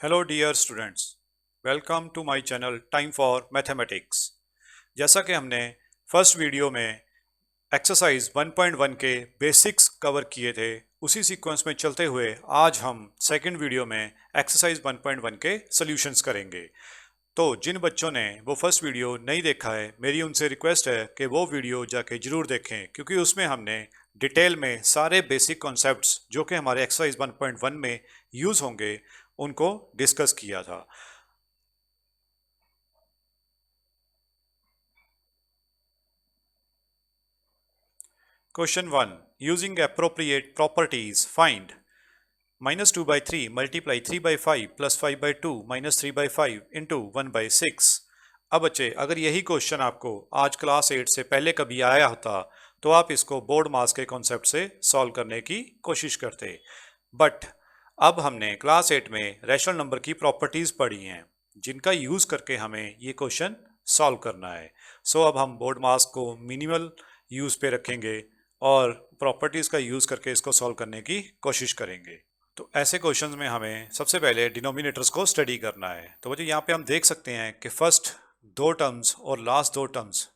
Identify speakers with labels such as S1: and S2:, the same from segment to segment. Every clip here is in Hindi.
S1: Hello dear students, welcome to my channel time for mathematics. जैसा कि हमने फर्स्ट वीडियो में एक्सरसाइज 1.1 के बेसिक्स कवर किए थे, उसी सीक्वेंस में चलते हुए आज हम सेकंड वीडियो में एक्सरसाइज 1.1 के सॉल्यूशंस करेंगे। तो जिन बच्चों ने वो फर्स्ट वीडियो नहीं देखा है, मेरी उनसे रिक्वेस्ट है कि वो वीडियो जाके ज़रूर देखें, क्योंकि उसमें हमने डिटेल में सारे बेसिक कॉन्सेप्ट्स जो कि हमारे एक्सरसाइज 1.1 में यूज़ होंगे उनको डिस्कस किया था। Question 1, using appropriate properties find -2/3 multiply 3/5 plus 5/2 -3/5 into 1/6। अब बच्चे, अगर यही क्वेश्चन आपको आज क्लास 8 से पहले कभी आया होता तो आप इसको बोर्ड मास के कॉन्सेप्ट से सॉल्व करने की कोशिश करते, बट अब हमने क्लास 8 में रैशनल नंबर की प्रॉपर्टीज पढ़ी हैं जिनका यूज करके हमें ये क्वेश्चन सॉल्व करना है। सो अब हम बोर्ड मास को मिनिमल यूज पे रखेंगे और प्रॉपर्टीज का यूज करके इसको सॉल्व करने की कोशिश करेंगे। तो ऐसे क्वेश्चंस में हमें सबसे पहले डिनोमिनेटर्स को स्टडी करना है। तो बच्चों, यहाँ पे हम देख सकते हैं कि फर्स्ट दो टर्म्स और लास्ट दो टर्म्स,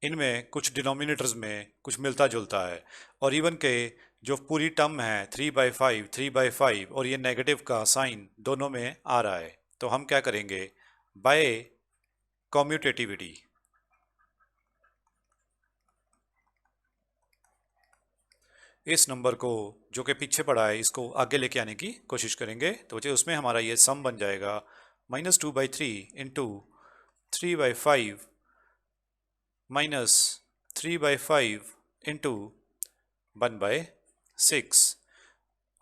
S1: इनमें कुछ डिनोमिनेटर्स में कुछ मिलता जुलता है, और इवन के जो पूरी टर्म है 3/5 3/5 और ये नेगेटिव का साइन दोनों में आ रहा है। तो हम क्या करेंगे, बाय कॉम्यूटेटिविटी इस नंबर को जो कि पीछे पड़ा है इसको आगे लेके आने की कोशिश करेंगे। तो बच्चे, उसमें हमारा ये सम बन जाएगा -2/3 इंटू 3/5 -3/5 इंटू 1/6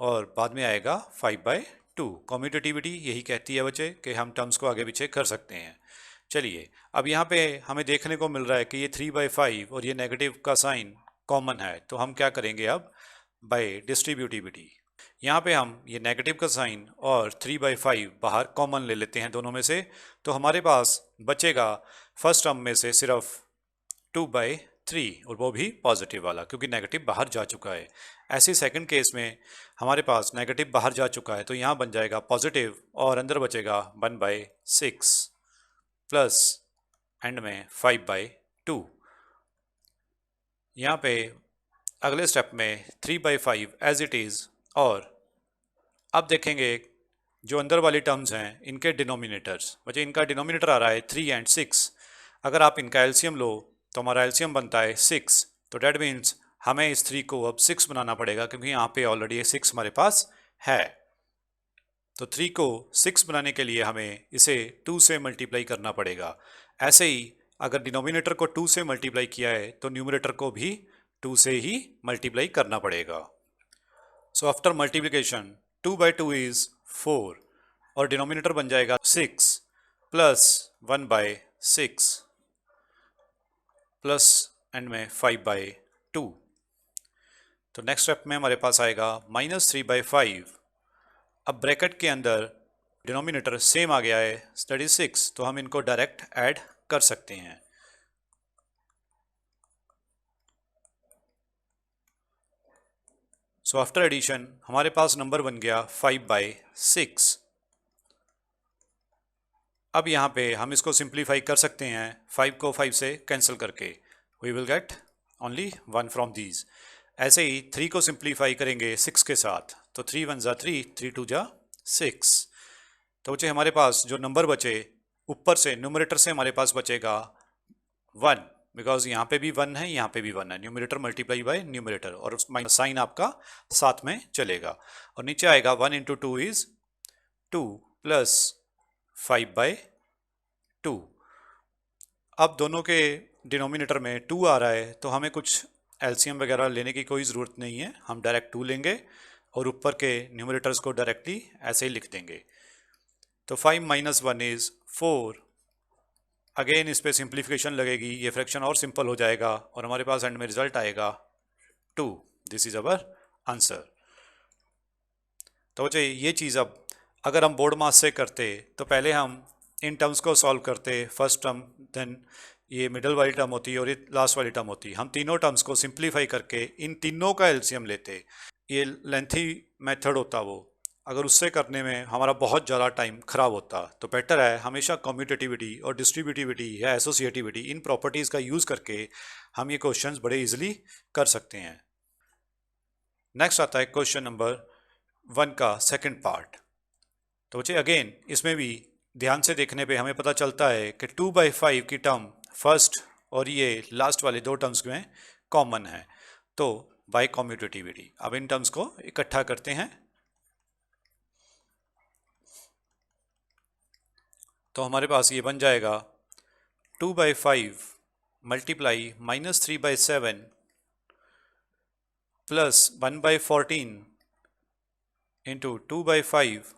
S1: और बाद में आएगा 5/2। कॉम्यूटेटिविटी यही कहती है बच्चे कि हम टर्म्स को आगे पीछे कर सकते हैं। चलिए, अब यहाँ पे हमें देखने को मिल रहा है कि ये 3/5 और ये नेगेटिव का साइन कॉमन है, तो हम क्या करेंगे अब, बाय डिस्ट्रीब्यूटिविटी यहाँ पे हम ये नेगेटिव का साइन और 3/5 बाहर कॉमन ले लेते हैं दोनों में से। तो हमारे पास बचेगा फर्स्ट टर्म में से सिर्फ 2/3 और वो भी पॉजिटिव वाला, क्योंकि नेगेटिव बाहर जा चुका है। ऐसे सेकंड केस में हमारे पास नेगेटिव बाहर जा चुका है, तो यहाँ बन जाएगा पॉजिटिव और अंदर बचेगा 1/6 प्लस एंड में 5/2। यहाँ पे अगले स्टेप में 3/5 एज इट इज़, और अब देखेंगे जो अंदर वाली टर्म्स हैं इनके डिनोमिनेटर्स। बच्चे, इनका डिनोमिनेटर आ रहा है 3 एंड 6। अगर आप इनका एलसीएम लो तो हमारा एलसीएम बनता है 6। तो डेट मीन्स हमें इस 3 को अब 6 बनाना पड़ेगा, क्योंकि यहाँ पे ऑलरेडी 6 हमारे पास है। तो 3 को 6 बनाने के लिए हमें इसे 2 से मल्टीप्लाई करना पड़ेगा। ऐसे ही अगर डिनोमिनेटर को 2 से मल्टीप्लाई किया है तो न्यूमरेटर को भी 2 से ही मल्टीप्लाई करना पड़ेगा। सो आफ्टर मल्टीप्लिकेशन 2/2 इज 4 और डिनोमिनेटर बन जाएगा 6 प्लस 1/6 प्लस एंड में 5/2। तो नेक्स्ट स्टेप में हमारे पास आएगा -3/5। अब ब्रैकेट के अंदर डिनोमिनेटर सेम आ गया है, दैट इज 6, तो हम इनको डायरेक्ट ऐड कर सकते हैं। सो आफ्टर एडिशन हमारे पास नंबर बन गया 5/6। अब यहाँ पे हम इसको सिंप्लीफाई कर सकते हैं 5 को 5 से कैंसिल करके, we will get only 1 from these. ऐसे ही 3 को सिंप्लीफाई करेंगे 6 के साथ, तो 3 1 ज़ा 3, 3 2 ज़ा 6। तो बच्चे, हमारे पास जो नंबर बचे ऊपर से न्यूमरेटर से हमारे पास बचेगा 1, बिकॉज यहाँ पे भी 1 है, यहाँ पे भी 1 है, न्यूमरेटर मल्टीप्लाई बाय न्यूमरेटर, और माइनस साइन आपका साथ में चलेगा। और नीचे आएगा 1 इंटू 2 इज 2 प्लस 5/2। अब दोनों के डिनोमिनेटर में 2 आ रहा है, तो हमें कुछ एलसीएम वगैरह लेने की कोई ज़रूरत नहीं है, हम डायरेक्ट 2 लेंगे और ऊपर के न्यूमरेटर्स को डायरेक्टली ऐसे ही लिख देंगे। तो 5 - 1 इज़ 4। अगेन इस पर सिंप्लीफिकेशन लगेगी, ये फ्रैक्शन और सिंपल हो जाएगा और हमारे पास एंड में रिजल्ट आएगा 2। This is our answer. तो बच्चे, ये चीज़ अब अगर हम बोर्ड मास से करते तो पहले हम इन टर्म्स को सॉल्व करते, फर्स्ट टर्म, देन ये मिडल वाली टर्म होती और ये लास्ट वाली टर्म होती। हम तीनों टर्म्स को सिंप्लीफाई करके इन तीनों का एलसीएम लेते। ये लेंथी मेथड होता वो, अगर उससे करने में हमारा बहुत ज़्यादा टाइम खराब होता, तो बेटर है हमेशा कम्यूटेटिविटी और डिस्ट्रीब्यूटिविटी या एसोसिएटिविटी इन प्रॉपर्टीज़ का यूज़ करके हम ये क्वेश्चंस बड़े इजीली कर सकते हैं। नेक्स्ट आता है क्वेश्चन नंबर 1 का सेकंड पार्ट। तो बच्चे अगेन इसमें भी ध्यान से देखने पे हमें पता चलता है कि 2/5 की टर्म फर्स्ट और ये लास्ट वाले दो टर्म्स में कॉमन है, तो बाय कम्यूटेटिविटी अब इन टर्म्स को इकट्ठा करते हैं। तो हमारे पास ये बन जाएगा 2/5 मल्टीप्लाई -3/7 प्लस 1/14 इंटू 2/5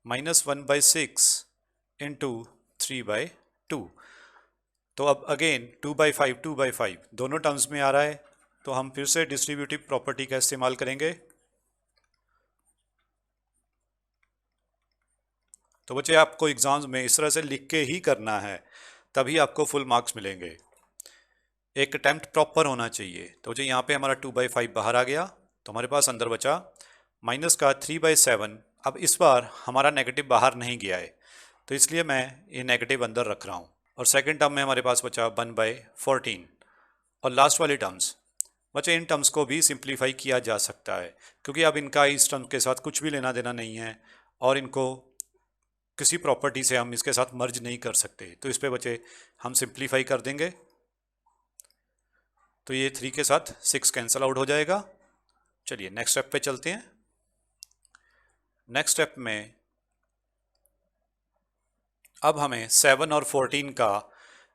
S1: -1/6 इंटू 3/2। तो अब अगेन 2/5 दोनों टर्म्स में आ रहा है, तो हम फिर से डिस्ट्रीब्यूटिव प्रॉपर्टी का इस्तेमाल करेंगे। तो बच्चे आपको एग्जाम्स में इस तरह से लिख के ही करना है, तभी आपको फुल मार्क्स मिलेंगे। एक अटैम्प्ट प्रॉपर होना चाहिए। तो बच्चे यहाँ पे हमारा 2/5 बाहर आ गया, तो हमारे पास अंदर बचा माइनस का 3/7। अब इस बार हमारा नेगेटिव बाहर नहीं गया है, तो इसलिए मैं ये नेगेटिव अंदर रख रहा हूँ। और सेकंड टर्म में हमारे पास बचा 1/14। और लास्ट वाली टर्म्स बच्चे, इन टर्म्स को भी सिंप्लीफाई किया जा सकता है, क्योंकि अब इनका इस टर्म के साथ कुछ भी लेना देना नहीं है और इनको किसी प्रॉपर्टी से हम इसके साथ मर्ज नहीं कर सकते। तो इस पे बच्चे हम सिंप्लीफाई कर देंगे, तो ये 3 के साथ 6 कैंसिल आउट हो जाएगा। चलिए नेक्स्ट स्टेप पे चलते हैं। नेक्स्ट स्टेप में अब हमें 7 और 14 का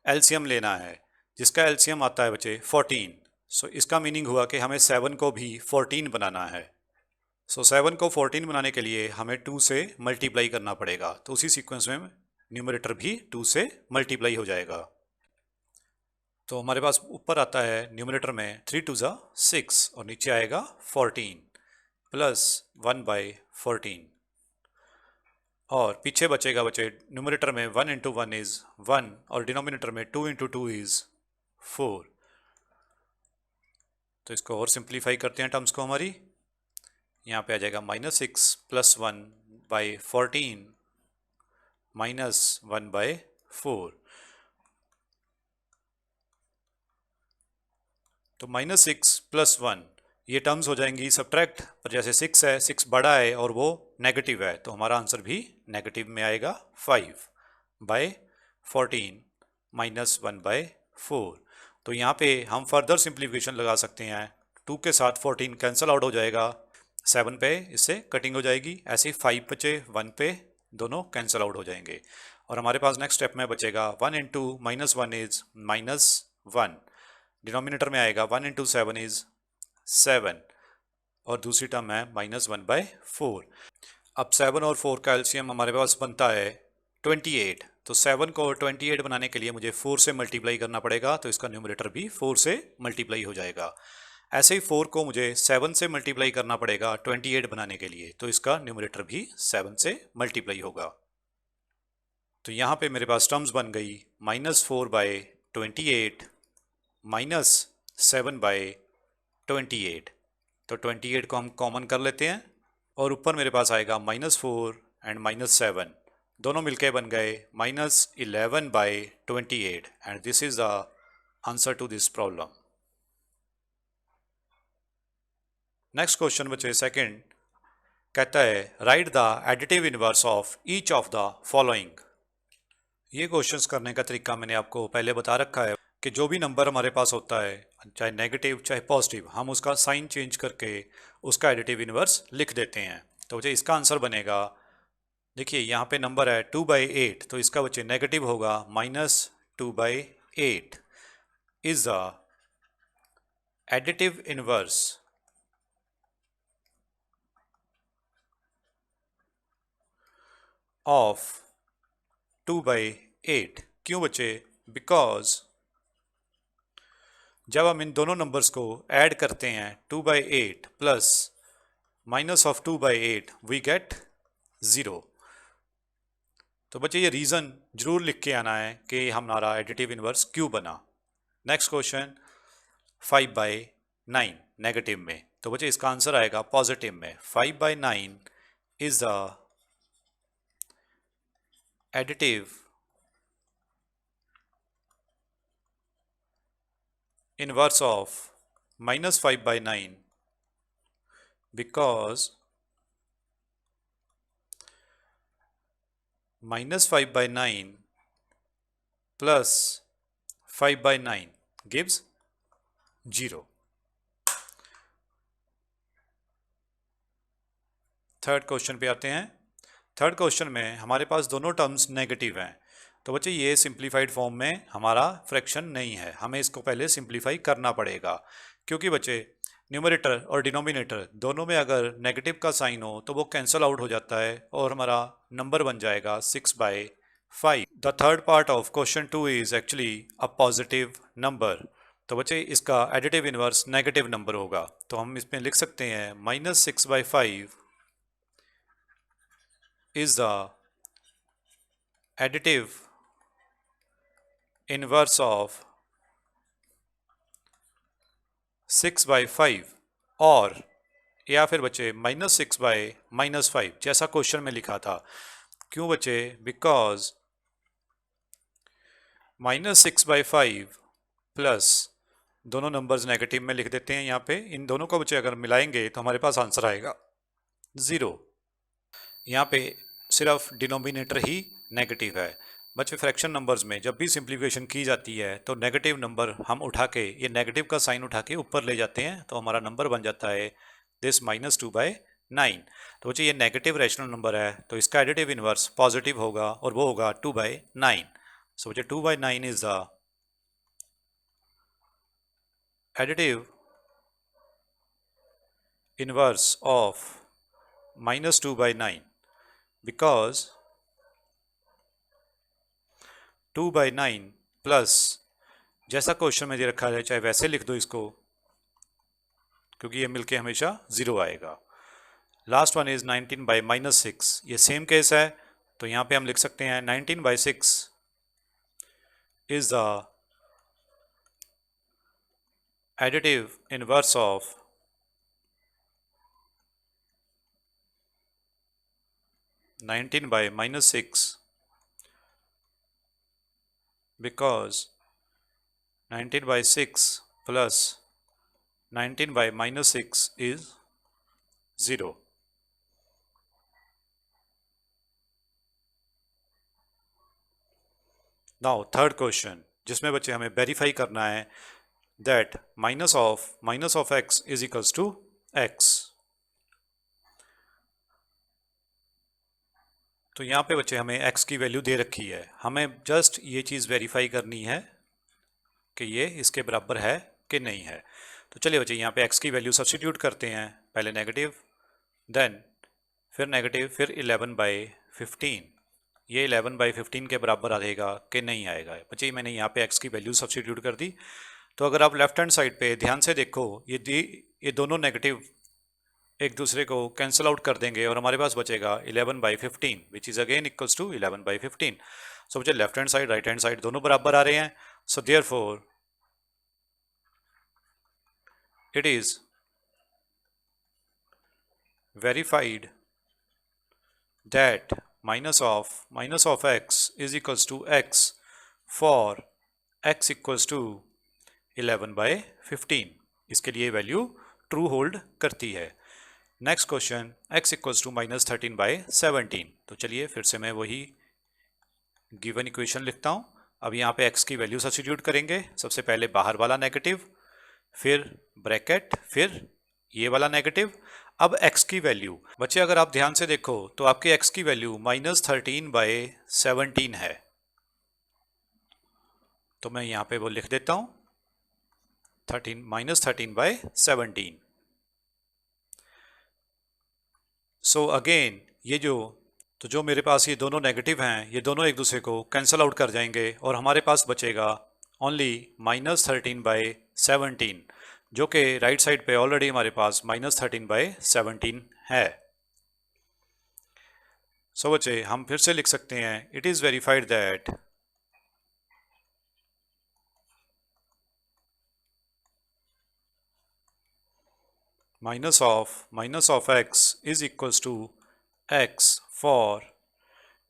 S1: एलसीएम लेना है, जिसका एलसीएम आता है बच्चे 14। सो इसका मीनिंग हुआ कि हमें 7 को भी 14 बनाना है। सो 7 को 14 बनाने के लिए हमें 2 से मल्टीप्लाई करना पड़ेगा, तो उसी सीक्वेंस में न्यूमरेटर भी 2 से मल्टीप्लाई हो जाएगा। तो हमारे पास ऊपर आता है न्यूमरेटर में 3 2 ज़ा 6 और नीचे आएगा 14 प्लस 1/14। और पीछे बचेगा बच्चे न्यूमरेटर में 1 इंटू 1 इज़ 1 और डिनोमिनेटर में 2 इंटू 2 इज़ 4। तो इसको और सिंप्लीफाई करते हैं टर्म्स को हमारी। यहाँ पे आ जाएगा -6 प्लस 1/14 माइनस 1/4। तो -6 प्लस 1 ये टर्म्स हो जाएंगी सब्ट्रैक्ट, पर जैसे 6 है, 6 बड़ा है और वो नेगेटिव है, तो हमारा आंसर भी नेगेटिव में आएगा। 5/14 माइनस 1/4। तो यहाँ पे हम फर्दर सिंप्लीफिकेशन लगा सकते हैं। 2 के साथ 14 कैंसिल आउट हो जाएगा, 7 पे इससे कटिंग हो जाएगी, ऐसे ही 5 बचे 1 पे दोनों कैंसिल आउट हो जाएंगे। और हमारे पास नेक्स्ट स्टेप में बचेगा 1 इंटू -1 इज -1। डिनोमिनेटर में आएगा 1 इंटू 7 इज 7 और दूसरी टर्म है -1/4। अब 7 और 4 का एलसीएम हमारे पास बनता है 28। तो 7 को 28 बनाने के लिए मुझे 4 से मल्टीप्लाई करना पड़ेगा, तो इसका न्यूमरेटर भी 4 से मल्टीप्लाई हो जाएगा। ऐसे ही 4 को मुझे 7 से मल्टीप्लाई करना पड़ेगा 28 बनाने के लिए, तो इसका न्यूमरेटर भी 7 से मल्टीप्लाई होगा। तो यहाँ पे मेरे पास टर्म्स बन गई -4/28 माइनस 7/28। तो 28 को हम कॉमन कर लेते हैं और ऊपर मेरे पास आएगा -4 एंड -7, दोनों मिलके बन गए -11/28 and this is the answer to this problem. Next question बच्चे सेकंड कहता है write the additive inverse of each of the following. ये क्वेश्चंस करने का तरीका मैंने आपको पहले बता रखा है कि जो भी नंबर हमारे पास होता है, चाहे नेगेटिव चाहे पॉजिटिव, हम उसका साइन चेंज करके उसका एडिटिव इनवर्स लिख देते हैं। तो बच्चे इसका आंसर बनेगा, देखिए यहाँ पे नंबर है 2/8, तो इसका बच्चे नेगेटिव होगा -2/8 is the additive inverse of 2/8। क्यों बच्चे? बिकॉज जब हम इन दोनों नंबर्स को ऐड करते हैं 2/8 plus minus of 2/8 we get 0। तो बच्चे ये रीज़न जरूर लिख के आना है कि हमारा एडिटिव इनवर्स क्यों बना। नेक्स्ट क्वेश्चन 5/9 नेगेटिव में, तो बच्चे इसका आंसर आएगा पॉजिटिव में। 5/9 is the additive inverse of -5/9 because -5/9 plus 5/9 gives 0. Third question पे आते हैं। थर्ड क्वेश्चन में हमारे पास दोनों टर्म्स नेगेटिव हैं, तो बच्चे ये सिंप्लीफाइड फॉर्म में हमारा फ्रैक्शन नहीं है, हमें इसको पहले सिंप्लीफाई करना पड़ेगा, क्योंकि बच्चे न्यूमरेटर और डिनोमिनेटर दोनों में अगर नेगेटिव का साइन हो तो वो कैंसल आउट हो जाता है और हमारा नंबर बन जाएगा 6/5। The third part of question 2 is actually a positive number, तो बच्चे इसका एडिटिव इनवर्स नेगेटिव नंबर होगा, तो हम इसमें लिख सकते हैं -6/5 is the additive inverse of 6/5, और या फिर बच्चे -6/-5 जैसा क्वेश्चन में लिखा था। क्यों बच्चे? बिकॉज -6/5 प्लस दोनों नंबर्स नेगेटिव में लिख देते हैं यहाँ पे, इन दोनों को बच्चे अगर मिलाएंगे तो हमारे पास आंसर आएगा 0। यहाँ पे सिर्फ डिनोमिनेटर ही नेगेटिव है। बच्चे फ्रैक्शन नंबर्स में जब भी सिंप्लीफिकेशन की जाती है तो नेगेटिव नंबर हम उठा के, ये नेगेटिव का साइन उठा के ऊपर ले जाते हैं, तो हमारा नंबर बन जाता है दिस -2/9। तो बच्चे ये नेगेटिव रैशनल नंबर है, तो इसका एडिटिव इनवर्स पॉजिटिव होगा और वो होगा 2/9। सो बच्चे 2/9 is the additive inverse of -2/9 because 2/9 plus जैसा क्वेश्चन में दे रखा है चाहे वैसे लिख दो इसको, क्योंकि ये मिलके हमेशा 0 आएगा। लास्ट वन इज 19/-6, ये सेम केस है, तो यहाँ पे हम लिख सकते हैं 19/6 is the additive inverse of 19/-6 because 19/6 plus 19/-6 is 0. Now third question, जिसमें बच्चे हमें वेरीफाई करना है that minus of x is equals to x। तो यहाँ पे बच्चे हमें x की वैल्यू दे रखी है, हमें जस्ट ये चीज़ वेरीफाई करनी है कि ये इसके बराबर है कि नहीं है। तो चलिए बच्चे यहाँ पे x की वैल्यू सब्स्टिट्यूट करते हैं, पहले नेगेटिव, देन फिर नेगेटिव, फिर 11/15। ये 11/15 के बराबर आएगा कि नहीं आएगा। बच्चे मैंने यहाँ पे x की वैल्यू सब्स्टिट्यूट कर दी, तो अगर आप लेफ्ट हैंड साइड पे ध्यान से देखो, ये दोनों नेगेटिव एक दूसरे को कैंसिल आउट कर देंगे और हमारे पास बचेगा 11/15 which is again equals to 11/15। So बच्चे left hand side right hand side दोनों बराबर आ रहे हैं, so therefore it is verified that minus of x is equals to x for x equals to 11/15। इसके लिए वैल्यू ट्रू होल्ड करती है। Next question x equals to -13/17। तो चलिए फिर से मैं वही गिवन इक्वेशन लिखता हूँ। अब यहाँ पे x की वैल्यू सब्स्टिट्यूट करेंगे, सबसे पहले बाहर वाला नेगेटिव, फिर ब्रैकेट, फिर ये वाला नेगेटिव। अब x की वैल्यू बच्चे अगर आप ध्यान से देखो तो आपके x की वैल्यू -13/17 है, तो मैं यहाँ पे वो लिख देता हूँ -13/17। सो अगेन ये जो मेरे पास ये दोनों नेगेटिव हैं, ये दोनों एक दूसरे को कैंसिल आउट कर जाएंगे और हमारे पास बचेगा ओनली -13/17, जो कि राइट साइड पे ऑलरेडी हमारे पास -13/17 है। सो बच्चे हम फिर से लिख सकते हैं, it is verified that minus of x is equals to x for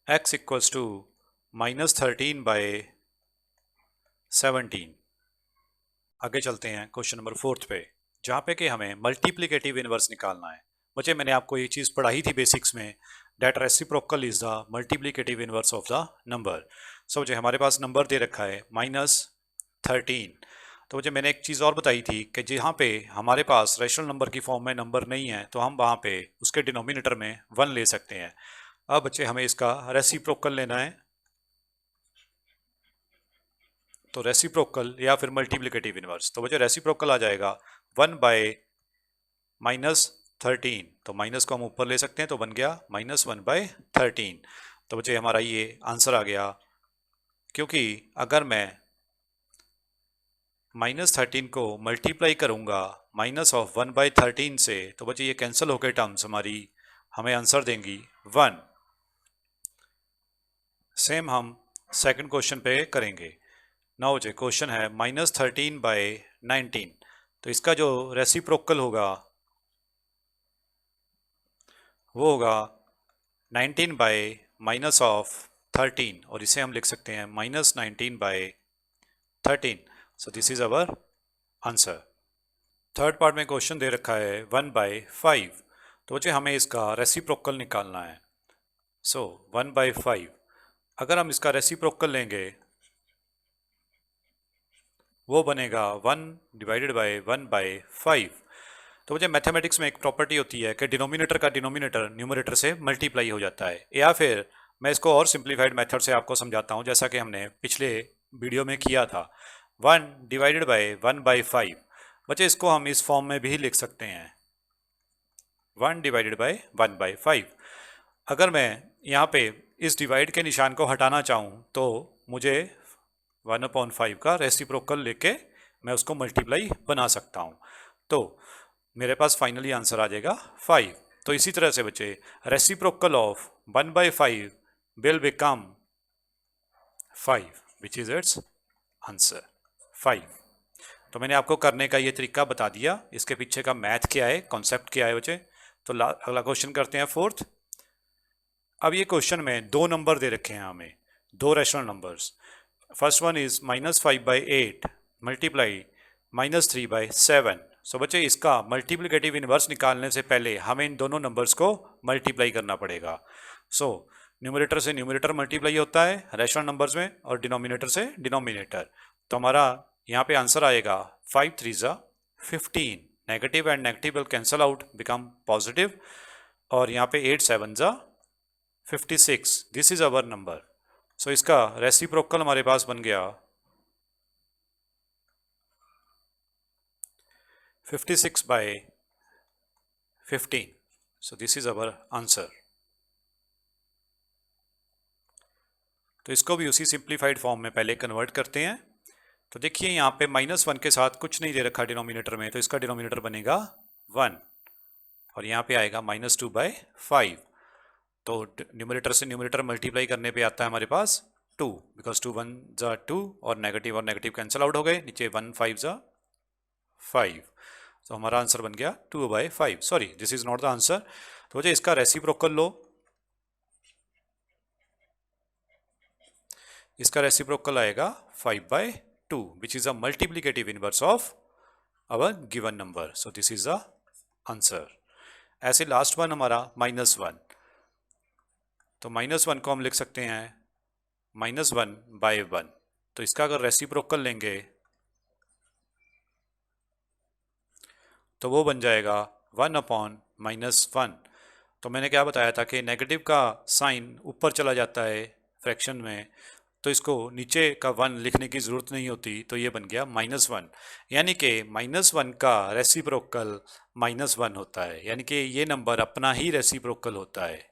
S1: x equals to minus 13 by 17। आगे चलते हैं क्वेश्चन नंबर 4 पे, जहाँ पे कि हमें मल्टीप्लिकेटिव इनवर्स निकालना है। बच्चे मैंने आपको ये चीज़ पढ़ाई थी बेसिक्स में, that reciprocal is the multiplicative inverse of the number. So बच्चे हमारे पास नंबर दे रखा है -13। तो बच्चे मैंने एक चीज़ और बताई थी कि जहाँ पे हमारे पास रेशनल नंबर की फॉर्म में नंबर नहीं है तो हम वहाँ पे उसके डिनोमिनेटर में 1 ले सकते हैं। अब बच्चे हमें इसका रेसिप्रोकल लेना है, तो रेसिप्रोकल या फिर मल्टीप्लिकेटिव इनवर्स। तो बच्चे रेसिप्रोकल आ जाएगा 1/-13, तो माइनस को हम ऊपर ले सकते हैं तो बन गया -1/13। तो बच्चे हमारा ये आंसर आ गया, क्योंकि अगर मैं -13 को मल्टीप्लाई करूंगा -1/13 से तो बच्चे ये कैंसिल होकर टर्म्स हमारी हमें आंसर देंगी 1। सेम हम सेकंड क्वेश्चन पे करेंगे। नाउ बच्चे क्वेश्चन है -13/19, तो इसका जो रेसिप्रोकल होगा वो होगा 19/-13, और इसे हम लिख सकते हैं -19/13। सो this is our answer. Third part में क्वेश्चन दे रखा है 1/5, तो बच्चे हमें इसका रेसिप्रोकल निकालना है। सो 1/5 अगर हम इसका रेसिप्रोकल लेंगे वो बनेगा 1/1/5। तो मुझे मैथमेटिक्स में एक प्रॉपर्टी होती है कि डिनोमिनेटर का डिनोमिनेटर न्यूमरेटर से मल्टीप्लाई हो जाता है, या फिर मैं इसको और सिंप्लीफाइड मेथड से आपको समझाता हूँ, जैसा कि हमने पिछले वीडियो में किया था। 1/1/5 बच्चे इसको हम इस फॉर्म में भी लिख सकते हैं, 1/1/5। अगर मैं यहाँ पे इस डिवाइड के निशान को हटाना चाहूँ तो मुझे 1/5 का रेसिप्रोकल लेके मैं उसको मल्टीप्लाई बना सकता हूँ, तो मेरे पास फाइनली आंसर आ जाएगा 5। तो इसी तरह से बच्चे reciprocal of 1/5 will become 5, which is it's answer 5। तो मैंने आपको करने का ये तरीका बता दिया, इसके पीछे का मैथ क्या है, कॉन्सेप्ट क्या है बच्चे। तो अगला क्वेश्चन करते हैं फोर्थ। अब ये क्वेश्चन में दो नंबर दे रखे हैं हमें, दो rational numbers. First one is -5/8 multiply -3/7। सो बच्चे इसका मल्टीप्लिकेटिव इनवर्स निकालने से पहले हमें इन दोनों नंबर्स को मल्टीप्लाई करना पड़ेगा। सो न्यूमरेटर से न्यूमरेटर मल्टीप्लाई होता है रेशनल नंबर्स में, और डिनोमिनेटर से डिनोमिनेटर। तो हमारा यहाँ पे आंसर आएगा 5 3 15। Negative and negative will cancel out, become positive, और यहाँ पे 8 7 56। This is our number. So इसका रेसिप्रोकल हमारे पास बन गया 56/15। So this is our answer. तो इसको भी उसी सिंप्लीफाइड फॉर्म में पहले कन्वर्ट करते हैं। तो देखिए यहाँ पे -1 के साथ कुछ नहीं दे रखा डिनोमिनेटर में, तो इसका डिनोमिनेटर बनेगा 1, और यहाँ पे आएगा -2/5। तो न्यूमरेटर से न्यूमरेटर मल्टीप्लाई करने पे आता है हमारे पास 2, बिकॉज 2 1 2, और नेगेटिव कैंसिल आउट हो गए, नीचे 1 5 5। तो हमारा आंसर बन गया 2/5। Sorry, this is not the answer. तो मुझे इसका रेसिप्रोकल लो, इसका रेसिप्रोकल आएगा 5/2, which is a multiplicative inverse of our given number. So this is the answer. ऐसे लास्ट वन हमारा -1, तो -1 को हम लिख सकते हैं -1/1। तो इसका अगर रेसिप्रोकल लेंगे तो वो बन जाएगा 1/-1। तो मैंने क्या बताया था कि नेगेटिव का साइन ऊपर चला जाता है फ्रैक्शन में, तो इसको नीचे का 1 लिखने की ज़रूरत नहीं होती, तो ये बन गया -1। यानी कि -1 का रेसिप्रोकल -1 होता है, यानी कि ये नंबर अपना ही रेसिप्रोकल होता है।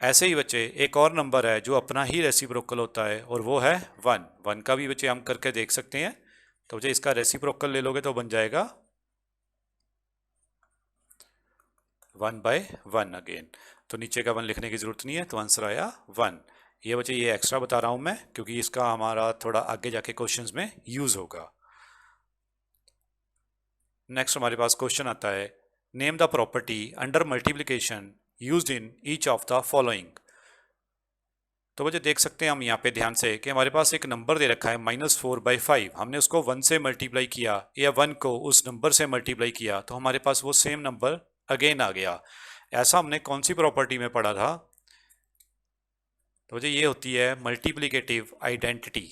S1: ऐसे ही बच्चे एक और नंबर है जो अपना ही रेसिप्रोकल होता है, और वो है 1 का भी बच्चे हम करके देख सकते हैं। तो बच्चे इसका रेसिप्रोकल ले लोगे तो बन जाएगा 1/1 अगेन। तो नीचे का 1 लिखने की ज़रूरत नहीं है, तो आंसर आया 1। ये बच्चे ये एक्स्ट्रा बता रहा हूँ मैं क्योंकि इसका हमारा थोड़ा आगे जाके क्वेश्चंस में यूज़ होगा। नेक्स्ट हमारे पास क्वेश्चन आता है, name the property under multiplication used in each of the following. तो बच्चे देख सकते हैं हम यहाँ पे ध्यान से कि हमारे पास एक नंबर दे रखा है -4/5। हमने उसको 1 से मल्टीप्लाई किया या 1 को उस नंबर से मल्टीप्लाई किया तो हमारे पास वो सेम नंबर अगेन आ गया। ऐसा हमने कौन सी प्रॉपर्टी में पढ़ा था? तो बच्चे ये होती है मल्टीप्लिकेटिव आइडेंटिटी।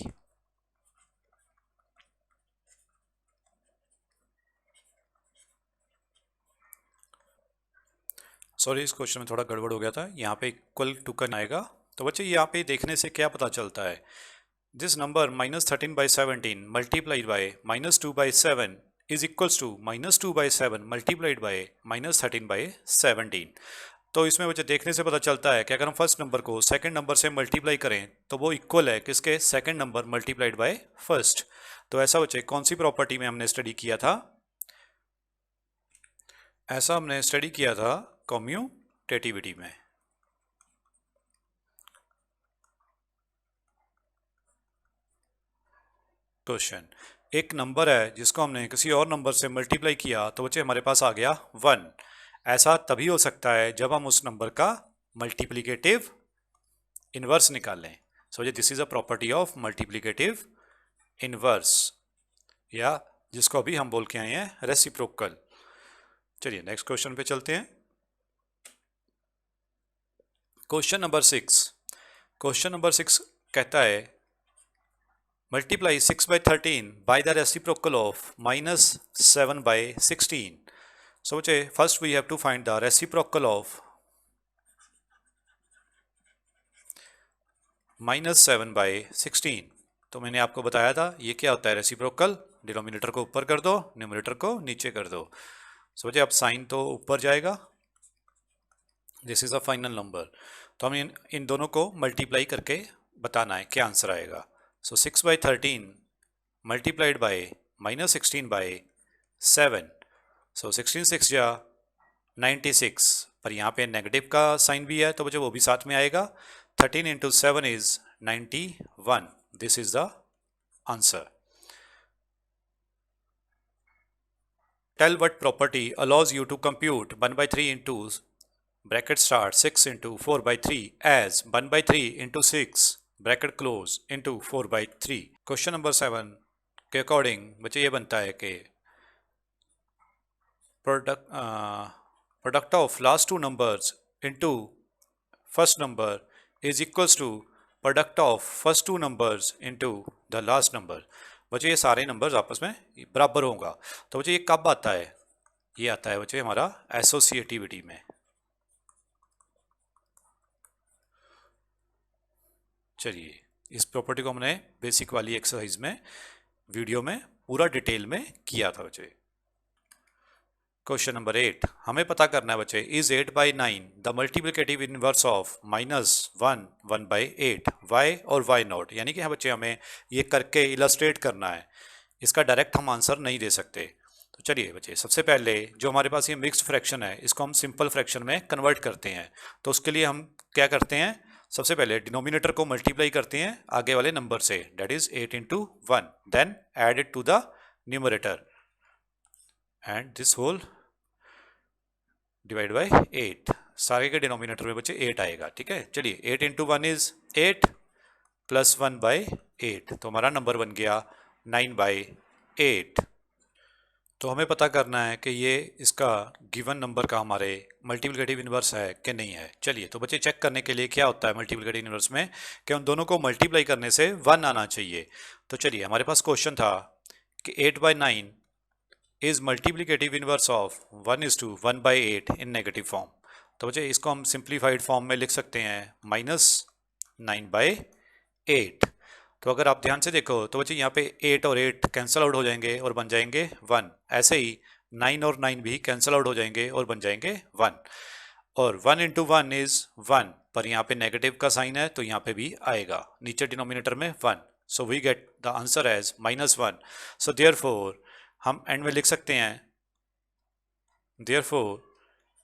S1: सॉरी, इस क्वेश्चन में थोड़ा गड़बड़ हो गया था, यहाँ पे इक्वल टू का आएगा। तो बच्चे यहाँ पे देखने से क्या पता चलता है, this number -13/17 multiplied by -2/7 is equals to -2/7 multiplied by -13/17। तो इसमें बच्चे देखने से पता चलता है कि अगर हम फर्स्ट नंबर को सेकंड नंबर से मल्टीप्लाई करें तो वो इक्वल है किसके? Second number multiplied by first. तो ऐसा बच्चे कौन सी प्रॉपर्टी में हमने स्टडी किया था? ऐसा हमने स्टडी किया था कम्यूटेटिविटी में। क्वेश्चन, एक नंबर है जिसको हमने किसी और नंबर से मल्टीप्लाई किया तो बच्चे हमारे पास आ गया 1। ऐसा तभी हो सकता है जब हम उस नंबर का मल्टीप्लिकेटिव इनवर्स निकालें। सो this is a property of multiplicative inverse, या जिसको अभी हम बोल के आए हैं रेसिप्रोकल। चलिए नेक्स्ट क्वेश्चन पे चलते हैं। Question number 6। क्वेश्चन नंबर 6 कहता है multiply 6/13 by the reciprocal of -7/16. So first we have to find the reciprocal of -7/16। तो मैंने आपको बताया था ये क्या होता है रेसिप्रोकल, डिनोमिनेटर को ऊपर कर दो, न्यूमरेटर को नीचे कर दो। सो अब साइन तो ऊपर जाएगा, this is a final number. तो हमें इन दोनों को मल्टीप्लाई करके बताना है क्या आंसर आएगा। सो 6/13 मल्टीप्लाइड बाय -16/7। सो 16 6 जा 96, पर यहाँ पे नेगेटिव का साइन भी है तो बच्चों वो भी साथ में आएगा। 13 × 7 is 91। This is the answer. Tell what property allows you to compute 1/3 into bracket start 6 × 4/3 as 1/3 × 6 bracket close into 4/3। Question number 7 के अकॉर्डिंग बच्चे ये बनता है कि product of last two numbers into first number is equals to product of first two numbers into the last number. बच्चे ये सारे नंबर्स आपस में बराबर होगा। तो बच्चे ये कब आता है? ये आता है बच्चे हमारा एसोसिएटिविटी में। चलिए इस प्रॉपर्टी को हमने बेसिक वाली एक्सरसाइज में वीडियो में पूरा डिटेल में किया था बच्चे। क्वेश्चन नंबर 8 हमें पता करना है बच्चे, is 8/9 the multiplicative inverse of -1 1/8 why और वाई नॉट। यानी कि हाँ बच्चे हमें ये करके इलस्ट्रेट करना है, इसका डायरेक्ट हम आंसर नहीं दे सकते। तो चलिए बच्चे सबसे पहले जो हमारे पास ये मिक्स्ड फ्रैक्शन है इसको हम सिंपल फ्रैक्शन में कन्वर्ट करते हैं। तो उसके लिए हम क्या करते हैं, सबसे पहले डिनोमिनेटर को मल्टीप्लाई करते हैं आगे वाले नंबर से, that is 8 × 1, then add it to the numerator and this whole divide by 8। सारे के डिनोमिनेटर में बच्चे 8 आएगा। ठीक है, चलिए 8 × 1 इज 8 प्लस 1/8, तो हमारा नंबर बन गया 9/8। तो हमें पता करना है कि ये इसका गिवन नंबर का हमारे मल्टीप्लिकेटिव इनवर्स है कि नहीं है। चलिए तो बच्चे चेक करने के लिए क्या होता है मल्टीप्लिकेटिव इनवर्स में कि उन दोनों को मल्टीप्लाई करने से 1 आना चाहिए। तो चलिए हमारे पास क्वेश्चन था कि 8/9 is multiplicative inverse of 1:1/8 in negative form. तो बच्चे इसको हम सिंप्लीफाइड फॉर्म में लिख सकते हैं -9/8। तो अगर आप ध्यान से देखो तो बच्चे यहाँ पे 8 और 8 कैंसिल आउट हो जाएंगे और बन जाएंगे 1। ऐसे ही 9 और 9 भी कैंसिल आउट हो जाएंगे और बन जाएंगे 1। और 1 × 1 इज 1, पर यहाँ पे नेगेटिव का साइन है तो यहाँ पे भी आएगा नीचे डिनोमिनेटर में 1। So we get the answer as -1। So therefore हम एंड में लिख सकते हैं therefore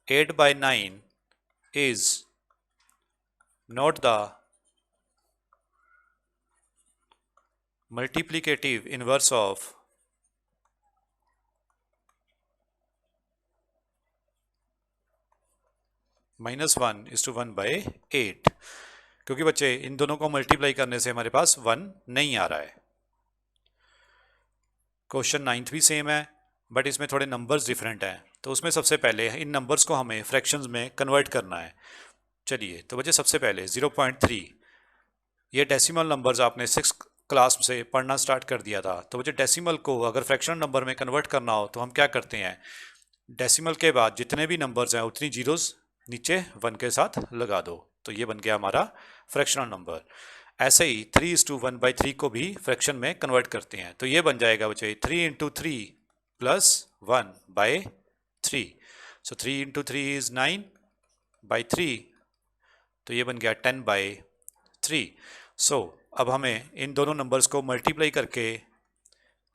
S1: 8/9 is not the multiplicative inverse of -1:1/8, क्योंकि बच्चे इन दोनों को मल्टीप्लाई करने से हमारे पास 1 नहीं आ रहा है। क्वेश्चन 9th भी सेम है, बट इसमें थोड़े नंबर्स डिफरेंट हैं। तो उसमें सबसे पहले इन नंबर्स को हमें फ्रैक्शंस में कन्वर्ट करना है। चलिए, तो बच्चे सबसे पहले 0.3, ये डेसिमल नंबर्स आपने 6th क्लास से पढ़ना स्टार्ट कर दिया था। तो बच्चे डेसिमल को अगर फ्रैक्शनल नंबर में कन्वर्ट करना हो तो हम क्या करते हैं, डेसिमल के बाद जितने भी नंबर्स हैं उतनी जीरोस नीचे 1 के साथ लगा दो, तो ये बन गया हमारा फ्रैक्शनल नंबर। ऐसे ही 3:1/3 को भी फ्रैक्शन में कन्वर्ट करते हैं, तो ये बन जाएगा बच्चे 3 × 3 + 1/3। सो 3 × 3 इज 9/3, तो ये बन गया 10/3। सो अब हमें इन दोनों नंबर्स को मल्टीप्लाई करके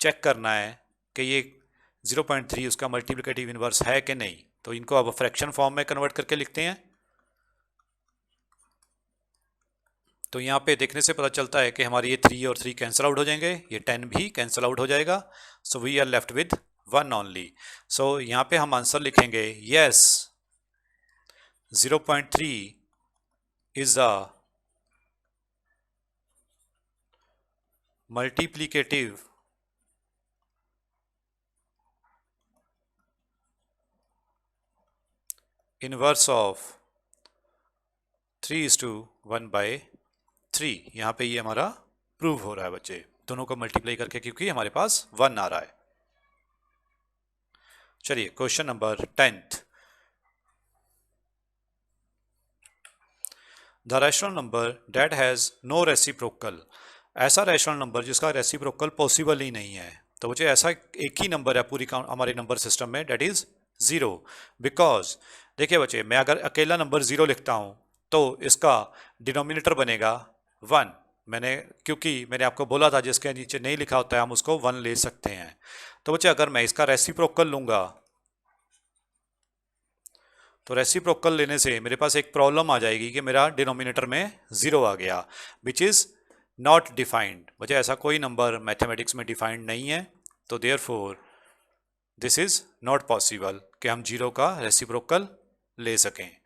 S1: चेक करना है कि ये 0.3 उसका मल्टीप्लिकेटिव इनवर्स है कि नहीं। तो इनको अब फ्रैक्शन फॉर्म में कन्वर्ट करके लिखते हैं। तो यहाँ पे देखने से पता चलता है कि हमारी ये 3 और 3 कैंसिल आउट हो जाएंगे, ये 10 भी कैंसिल आउट हो जाएगा। So we are left with 1 only. So यहाँ पे हम आंसर लिखेंगे yes 0.3 is a multiplicative inverse of 3:1/3। यहाँ पे ये हमारा प्रूव हो रहा है बच्चे, दोनों को मल्टीप्लाई करके, क्योंकि हमारे पास 1 आ रहा है। चलिए, question number 10th। The rational number that has no reciprocal, ऐसा रैशनल नंबर जिसका रेसिप्रोकल पॉसिबल ही नहीं है। तो बच्चे ऐसा एक ही नंबर है पूरी हमारे नंबर सिस्टम में, डेट इज 0। बिकॉज देखिए बच्चे, मैं अगर अकेला नंबर 0 लिखता हूँ तो इसका डिनोमिनेटर बनेगा 1। क्योंकि मैंने आपको बोला था जिसके नीचे नहीं लिखा होता है हम उसको 1 ले सकते हैं। तो बच्चे अगर मैं इसका रेसिप्रोकल लूंगा तो रेसिप्रोकल लेने से मेरे पास एक प्रॉब्लम आ जाएगी कि मेरा डिनोमिनेटर में 0 आ गया, विच इज़ नॉट डिफाइंड। मुझे ऐसा कोई नंबर मैथमेटिक्स में डिफाइंड नहीं है, तो therefore this is not possible कि हम 0 का रेसिप्रोकल ले सकें।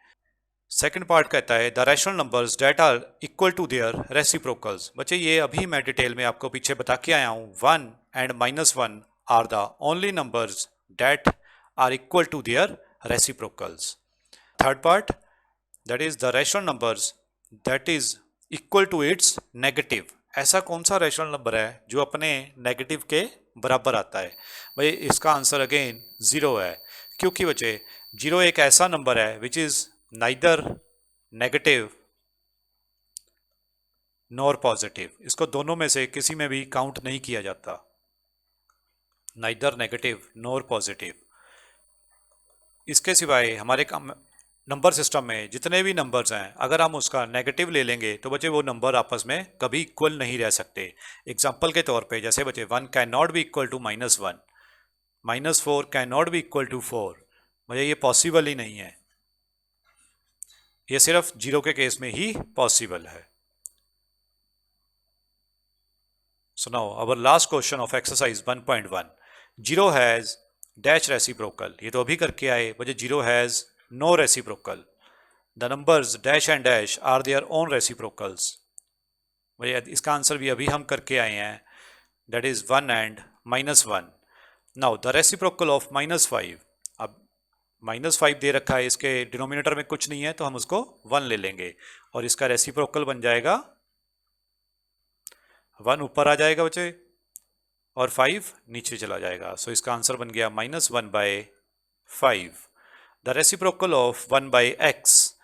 S1: सेकंड पार्ट कहता है the rational numbers that are equal to their reciprocals. बच्चे ये अभी मैं डिटेल में आपको पीछे बता के आया हूँ, 1 and -1 are the only numbers that are equal to their reciprocals. Third part, that is the rational numbers that is equal to its negative. ऐसा कौन सा रैशनल नंबर है जो अपने नेगेटिव के बराबर आता है? भाई इसका आंसर अगेन 0 है, क्योंकि बच्चे 0 एक ऐसा नंबर है which is neither negative nor positive. इसको दोनों में से किसी में भी काउंट नहीं किया जाता, नाइदर नेगेटिव नॉर पॉजिटिव। इसके सिवाय हमारे नंबर सिस्टम में जितने भी नंबर्स हैं, अगर हम उसका नेगेटिव ले लेंगे तो बच्चे वो नंबर आपस में कभी इक्वल नहीं रह सकते। एग्जांपल के तौर पे जैसे बच्चे 1 can not be equal to -1, -4 can not be equal to 4। मुझे ये पॉसिबल ही नहीं है, ये सिर्फ 0 के केस में ही पॉसिबल है। So now our last question of exercise 1.1, 0 has dash reciprocal. ये तो अभी करके आए बच्चे, 0 has no reciprocal. The numbers dash and dash are their own reciprocals. भैया इसका आंसर भी अभी हम करके आए हैं, that is 1 and -1. Now the reciprocal of -5, अब -5 दे रखा है, इसके डिनोमिनेटर में कुछ नहीं है तो हम उसको 1 ले लेंगे और इसका रेसिप्रोकल बन जाएगा 1 ऊपर आ जाएगा बच्चे और 5 नीचे चला जाएगा। सो इसका आंसर बन गया -1/5। The reciprocal of 1/x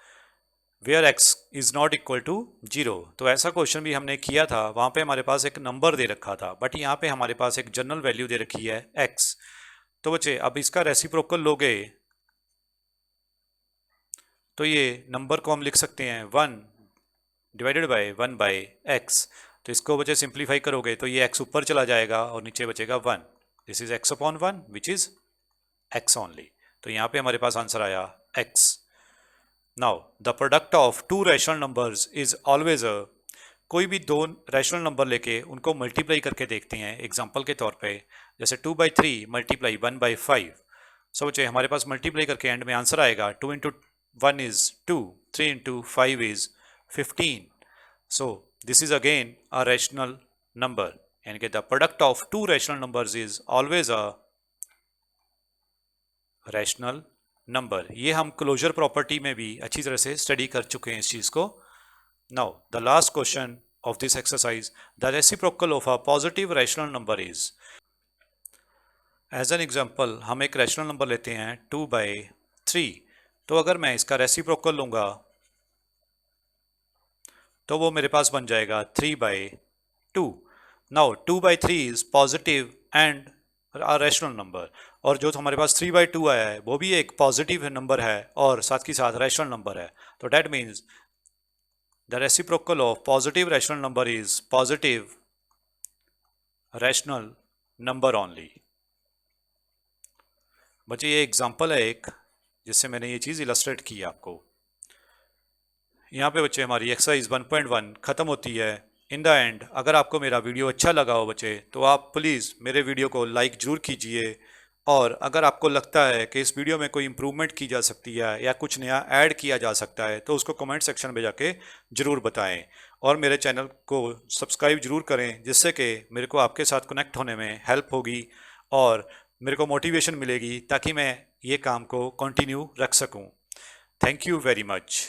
S1: where x is not equal to 0। तो ऐसा क्वेश्चन भी हमने किया था, वहाँ पे हमारे पास एक नंबर दे रखा था, बट यहाँ पे हमारे पास एक जनरल वैल्यू दे रखी है x। तो बच्चे अब इसका रेसिप्रोकल लोगे तो ये नंबर को हम लिख सकते हैं 1 डिवाइडेड बाय 1/x। तो इसको बच्चे सिंप्लीफाई करोगे तो ये x ऊपर चला जाएगा और नीचे बचेगा 1। This is x/1 which is x only. तो यहाँ पे हमारे पास आंसर आया x। Now the product of to rational numbers is always a, कोई भी दो रैशनल नंबर लेके उनको मल्टीप्लाई करके देखते हैं एग्जांपल के तौर पे, जैसे 2/3 मल्टीप्लाई 1/5। सो बच्चे हमारे पास मल्टीप्लाई करके एंड में आंसर आएगा 2 into 1 is 2, 3 into 5 is 15। So this is again a rational number, यानी कि the product of to rational numbers is always a rational number. ये हम क्लोजर प्रॉपर्टी में भी अच्छी तरह से स्टडी कर चुके हैं इस चीज़ को। Now the last question of this exercise, the reciprocal of a positive rational number is. As an example हम एक रैशनल नंबर लेते हैं 2/3, तो अगर मैं इसका रेसिप्रोकल लूँगा तो वो मेरे पास बन जाएगा 3/2। Now 2/3 is positive and a rational number, और जो हमारे पास 3/2 आया है वो भी एक पॉजिटिव नंबर है और साथ के साथ रैशनल नंबर है। तो that means the reciprocal of positive rational number is positive rational number only. बच्चे ये एग्जांपल है एक जिससे मैंने ये चीज़ इलस्ट्रेट की है आपको। यहाँ पे बच्चे हमारी एक्सरसाइज 1.1 ख़त्म होती है। इन द एंड अगर आपको मेरा वीडियो अच्छा लगा हो बच्चे, तो आप प्लीज़ मेरे वीडियो को लाइक ज़रूर कीजिए, और अगर आपको लगता है कि इस वीडियो में कोई इम्प्रूवमेंट की जा सकती है या कुछ नया ऐड किया जा सकता है तो उसको कमेंट सेक्शन में जाके ज़रूर बताएं, और मेरे चैनल को सब्सक्राइब ज़रूर करें, जिससे कि मेरे को आपके साथ कनेक्ट होने में हेल्प होगी और मेरे को मोटिवेशन मिलेगी ताकि मैं ये काम को कंटिन्यू रख सकूं। Thank you very much.